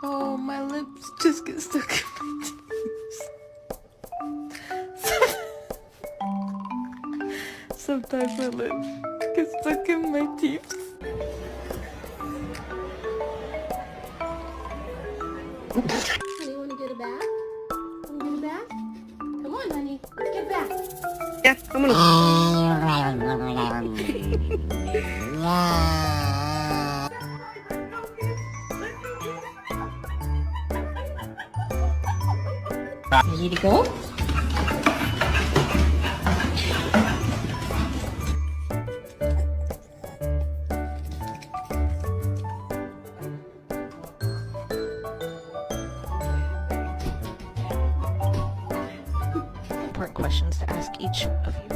Oh, my lips just get stuck in my teeth. Sometimes my lips get stuck in my teeth. Honey, wanna get a bath? Wanna get a bath? Come on, honey. Let's get a bath. Yeah, I'm gonna. Ready to go? Important questions to ask each of you.